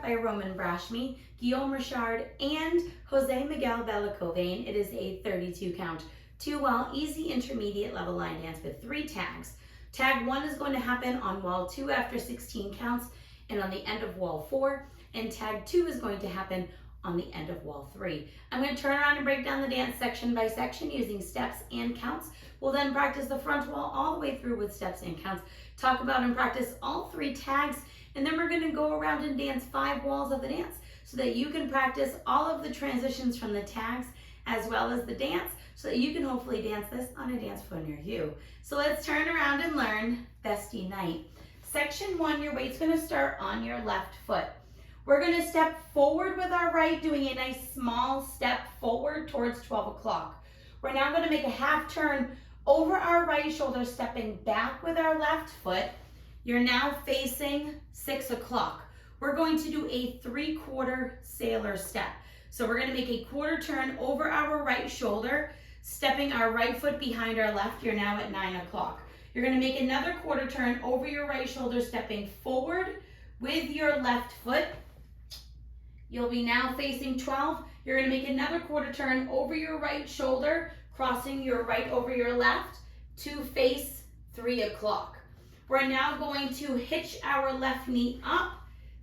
by Romain Brasme, Guillaume and José Miguel Belloque Vane. It is a 32 count, 2-wall, easy intermediate level line dance with 3 tags. Tag 1 is going to happen on wall 2 after 16 counts and on the end of wall 4. And tag 2 is going to happen on the end of wall 3. I'm going to turn around and break down the dance section by section using steps and counts. We'll then practice the front wall all the way through with steps and counts, talk about and practice all 3 tags, and then we're going to go around and dance 5 walls of the dance so that you can practice all of the transitions from the tags as well as the dance so that you can hopefully dance this on a dance floor near you. So let's turn around and learn Festinight. Section 1, your weight's going to start on your left foot. We're going to step forward with our right, doing a nice small step forward towards 12 o'clock. We're now going to make a half turn over our right shoulder, stepping back with our left foot. You're now facing 6 o'clock. We're going to do a 3/4 sailor step. So we're going to make a quarter turn over our right shoulder, stepping our right foot behind our left. You're now at 9 o'clock. You're going to make another quarter turn over your right shoulder, stepping forward with your left foot. You'll be now facing 12. You're going to make another quarter turn over your right shoulder, crossing your right over your left to face 3 o'clock. We're now going to hitch our left knee up,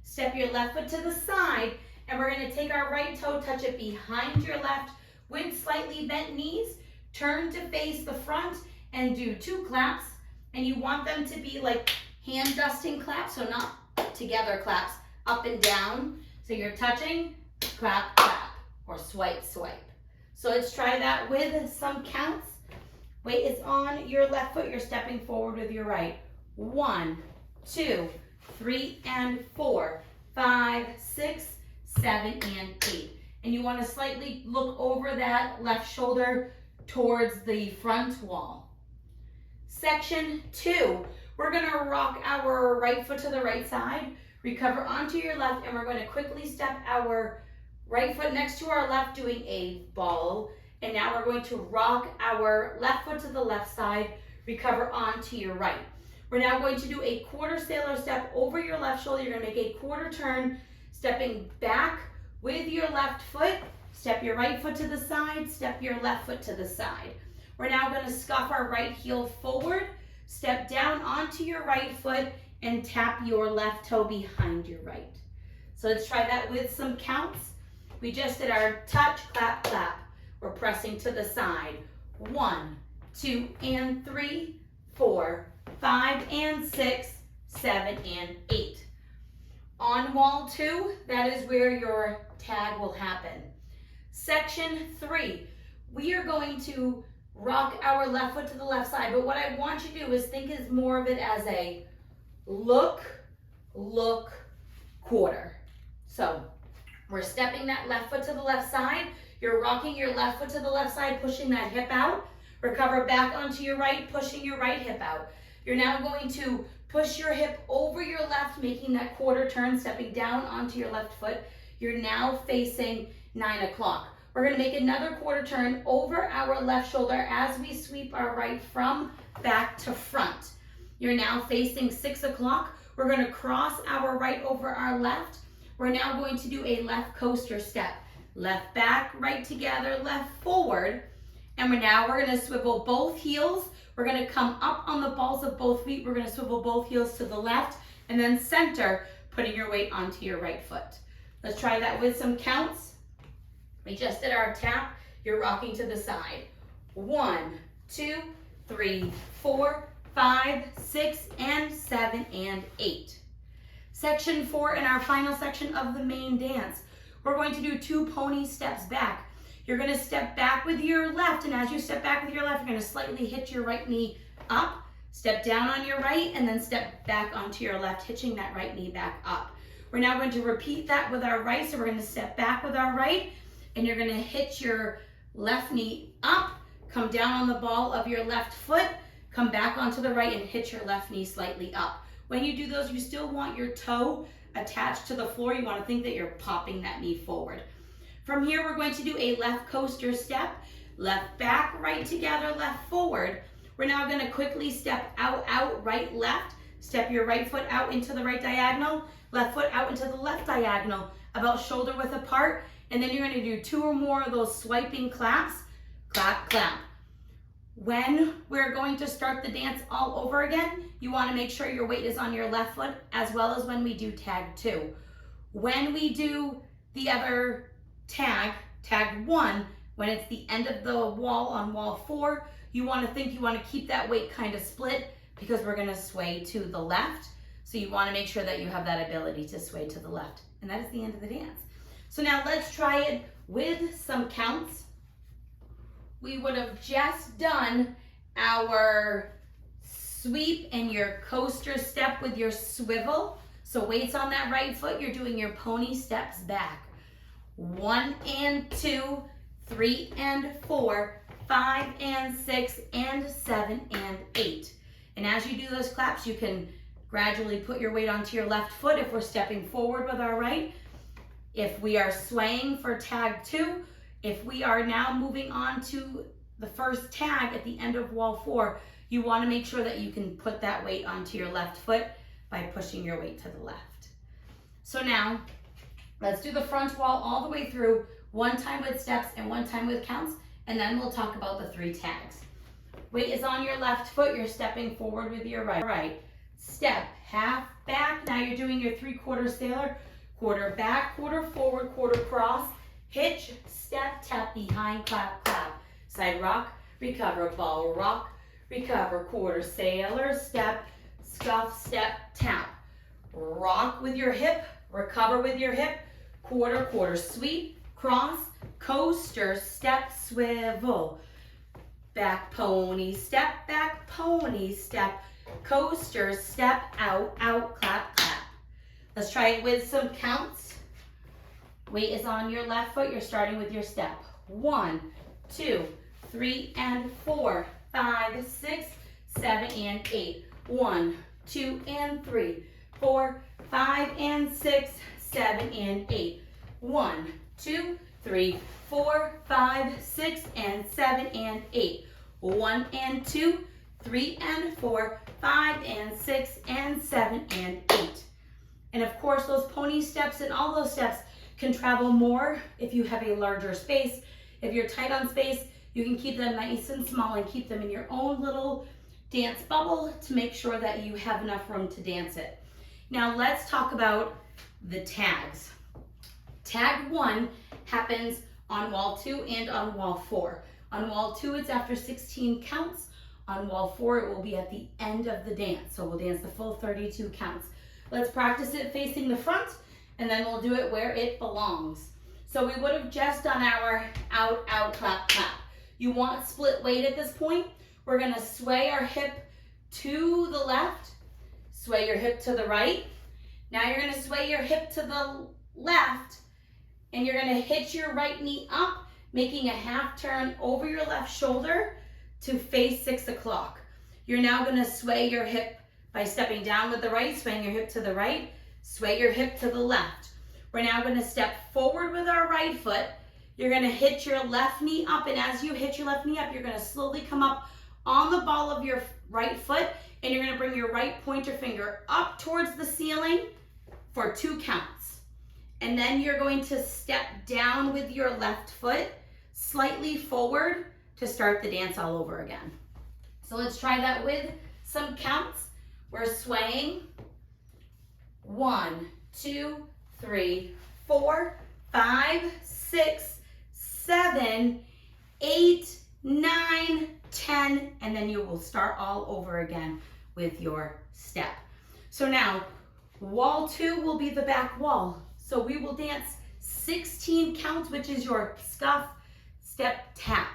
step your left foot to the side, and we're going to take our right toe, touch it behind your left with slightly bent knees, turn to face the front, and do 2 claps. And you want them to be like hand dusting claps, so not together claps, up and down. So you're touching, clap, clap, or swipe, swipe. So let's try that with some counts. Weight is on your left foot. You're stepping forward with your right. 1, 2, 3, and 4, 5, 6, 7, and 8. And you want to slightly look over that left shoulder towards the front wall. Section 2, we're going to rock our right foot to the right side, recover onto your left, and we're going to quickly step our right foot next to our left, doing a ball. And now we're going to rock our left foot to the left side, recover onto your right. We're now going to do a quarter sailor step over your left shoulder. You're going to make a quarter turn, stepping back with your left foot. Step your right foot to the side, step your left foot to the side. We're now going to scuff our right heel forward, step down onto your right foot, and tap your left toe behind your right. So let's try that with some counts. We just did our touch, clap, clap. We're pressing to the side. 1, 2, and 3, 4, 5, and 6, 7, and 8. On wall 2, that is where your tag will happen. Section 3, we are going to rock our left foot to the left side, but what I want you to do is think is more of it as a look, look, quarter. So we're stepping that left foot to the left side. You're rocking your left foot to the left side, pushing that hip out. Recover back onto your right, pushing your right hip out. You're now going to push your hip over your left, making that quarter turn, stepping down onto your left foot. You're now facing 9 o'clock. We're going to make another quarter turn over our left shoulder as we sweep our right from back to front. You're now facing 6 o'clock. We're going to cross our right over our left. We're now going to do a left coaster step. Left back, right together, left forward. And we're going to swivel both heels. We're going to come up on the balls of both feet. We're going to swivel both heels to the left and then center, putting your weight onto your right foot. Let's try that with some counts. We just did our tap. You're rocking to the side. 1, 2, 3, 4, 5, 6, and 7, and 8. Section 4, in our final section of the main dance, we're going to do 2 pony steps back. You're going to step back with your left, and as you step back with your left, you're going to slightly hitch your right knee up, step down on your right, and then step back onto your left, hitching that right knee back up. We're now going to repeat that with our right, so we're going to step back with our right, and you're going to hitch your left knee up, come down on the ball of your left foot, come back onto the right, and hitch your left knee slightly up. When you do those, you still want your toe attached to the floor. You want to think that you're popping that knee forward. From here, we're going to do a left coaster step, left back, right together, left forward. We're now going to quickly step out, out, right, left. Step your right foot out into the right diagonal. left foot out into the left diagonal, about shoulder width apart, and then you're gonna do 2 or more of those swiping claps, clap, clap. When we're going to start the dance all over again, you wanna make sure your weight is on your left foot, as well as when we do tag 2. When we do the other tag 1, when it's the end of the wall on wall 4, you wanna keep that weight kind of split because we're gonna sway to the left. So you wanna make sure that you have that ability to sway to the left. And that is the end of the dance. So now let's try it with some counts. We would have just done our sweep and your coaster step with your swivel. So weights on that right foot, you're doing your pony steps back. 1 and 2, 3 and 4, 5 and 6 and 7 and 8. And as you do those claps, you can gradually put your weight onto your left foot if we're stepping forward with our right. If we are swaying for tag 2, if we are now moving on to the first tag at the end of wall 4, you want to make sure that you can put that weight onto your left foot by pushing your weight to the left. So now, let's do the front wall all the way through, 1 time with steps and 1 time with counts, and then we'll talk about the 3 tags. Weight is on your left foot, you're stepping forward with your right. Step, half back, now you're doing your 3/4 sailor, quarter back, quarter forward, quarter cross, hitch, step, tap, behind, clap, clap. Side rock, recover, ball rock, recover, quarter sailor, step, scuff, step, tap. Rock with your hip, recover with your hip, quarter sweep, cross, coaster, step, swivel. Back pony step, coaster, step, out, clap, clap. Let's try it with some counts. Weight is on your left foot, you're starting with your step. 1, 2, 3 and 4, 5, 6, 7 and 8. 1, 2 and 3, 4, 5 and 6, 7 and 8. 1, 2, 3, 4, 5, 6 and 7 and 8. 1 and 2, 3 and 4, 5 and 6 and 7 and 8. And of course, those pony steps and all those steps can travel more if you have a larger space. If you're tight on space, you can keep them nice and small and keep them in your own little dance bubble to make sure that you have enough room to dance it. Now let's talk about the tags. Tag 1 happens on wall 2 and on wall 4. On wall 2, it's after 16 counts. On wall 4, it will be at the end of the dance. So we'll dance the full 32 counts. Let's practice it facing the front, and then we'll do it where it belongs. So we would have just done our out, clap, clap. You want split weight at this point. We're gonna sway our hip to the left, sway your hip to the right. Now you're gonna sway your hip to the left, and you're gonna hitch your right knee up, making a half turn over your left shoulder to face 6 o'clock. You're now gonna sway your hip by stepping down with the right, swaying your hip to the right, sway your hip to the left. We're now gonna step forward with our right foot. You're gonna hitch your left knee up, and as you hitch your left knee up, you're gonna slowly come up on the ball of your right foot, and you're gonna bring your right pointer finger up towards the ceiling for 2 counts. And then you're going to step down with your left foot, slightly forward to start the dance all over again. So let's try that with some counts. We're swaying. 1, 2, 3, 4, 5, 6, 7, 8, 9, 10, and then you will start all over again with your step. So now, wall 2 will be the back wall. So we will dance 16 counts, which is your scuff, step, tap.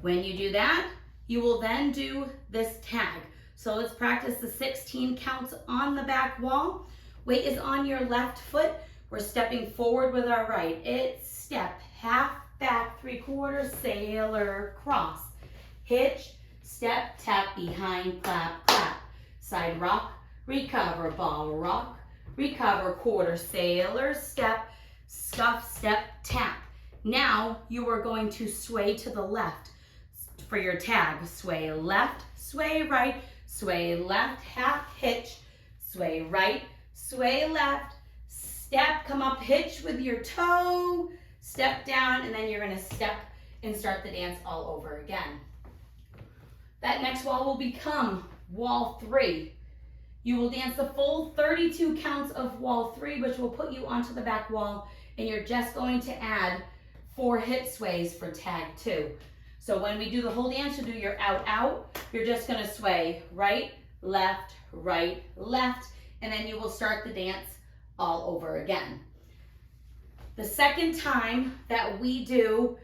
When you do that, you will then do this tag. So let's practice the 16 counts on the back wall. Weight is on your left foot. We're stepping forward with our right. It's step, half back, 3/4 sailor, cross, hitch, step, tap, behind, clap, clap. Side rock, recover, ball rock, recover, quarter sailor, step, scuff, step, tap. Now you are going to sway to the left for your tag. Sway left, sway right, sway left, half hitch, sway right, sway left, step, come up, hitch with your toe, step down, and then you're gonna step and start the dance all over again. That next wall will become wall 3. You will dance the full 32 counts of wall 3, which will put you onto the back wall, and you're just going to add 4 hip sways for tag 2. So when we do the whole dance, you do your out, out, you're just gonna sway right, left, and then you will start the dance all over again. The second time that we do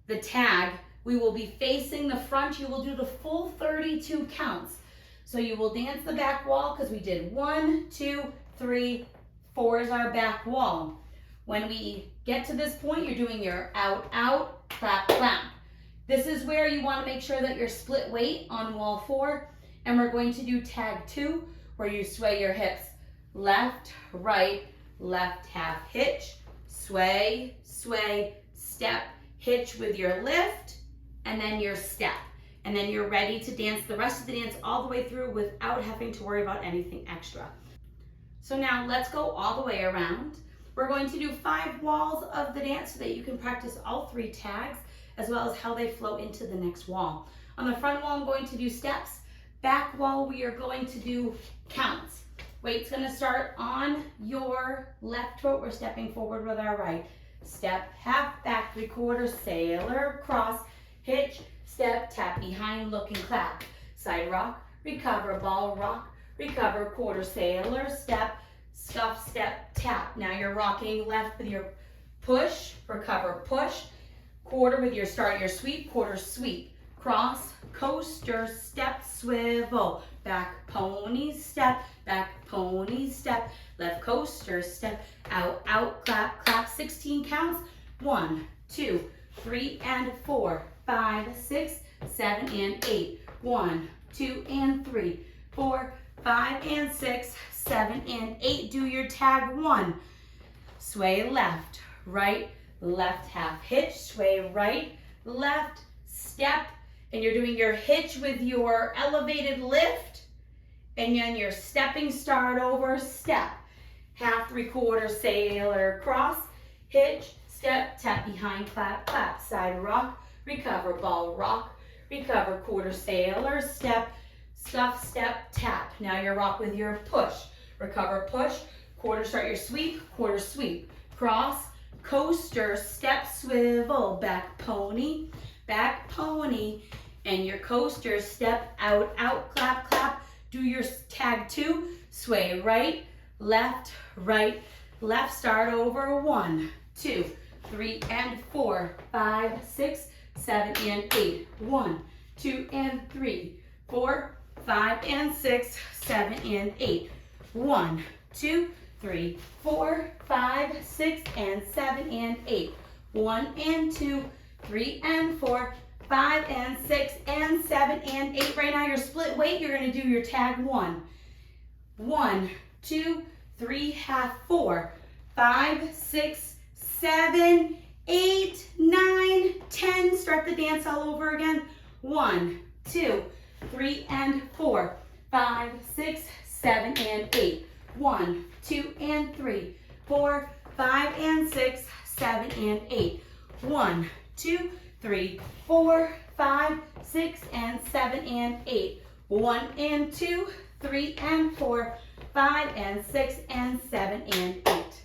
the tag, we will be facing the front. You will do the full 32 counts. So you will dance the back wall because we did 1, 2, 3, 4 is our back wall. When we get to this point, you're doing your out, out, clap, clap. This is where you want to make sure that you're split weight on wall 4, and we're going to do tag 2, where you sway your hips left, right, left half hitch, sway, sway, step, hitch with your lift, and then your step. And then you're ready to dance the rest of the dance all the way through without having to worry about anything extra. So now let's go all the way around. We're going to do 5 walls of the dance so that you can practice all 3 tags, as well as how they flow into the next wall. On the front wall, I'm going to do steps. Back wall, we are going to do counts. Weight's gonna start on your left foot. We're stepping forward with our right. Step, half, back, 3/4, sailor, cross, hitch, step, tap behind, look and clap. Side rock, recover, ball rock, recover, quarter, sailor, step, scuff, step, tap. Now you're rocking left with your push, recover, push, quarter with your start, your sweep, quarter, sweep, cross, coaster, step, swivel, back pony, step, left coaster, step, out, out, clap, clap, 16 counts, 1, 2, 3, and 4, 5, 6, 7, and 8, 1, 2, and 3, 4, 5, and 6, 7, and 8, do your tag 1, sway left, right, left half hitch, sway right, left, step, and you're doing your hitch with your elevated lift, and then you're stepping, start over, step, half, 3/4, sailor, cross, hitch, step, tap behind, clap, clap, side rock, recover, ball rock, recover, quarter, sailor, step, scuff, step, tap. Now you're rock with your push, recover, push, quarter, start your sweep, quarter, sweep, cross, coaster, step, swivel, back pony, and your coaster, step, out, out, clap, clap. Do your tag 2, sway right, left, start over, 1, 2, 3, and 4, 5, 6, 7, and 8, 1, 2, and 3, 4, 5, and 6, 7, and 8, 1, 2, 3, 4, 5, 6, and 7, and 8, 1, and 2, 3, and 4, 5, and 6, and 7, and 8. Right now, your split weight, you're going to do your tag 1. 1, 2, 3, half, 4, 5, 6, 7, 8, 9, 10. Start the dance all over again. 1, 2, 3, and 4, 5, 6, 7, and 8. 1, 2, and 3, 4, 5, and 6, 7, and 8. 1, 2, 3, 4, 5, 6, and 7, and 8. 1, and 2, 3, and 4, 5, and 6, and 7, and 8.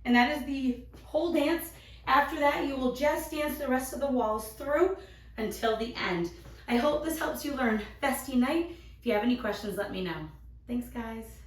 And that is the whole dance. After that, you will just dance the rest of the walls through until the end. I hope this helps you learn Festinight. If you have any questions, let me know. Thanks, guys.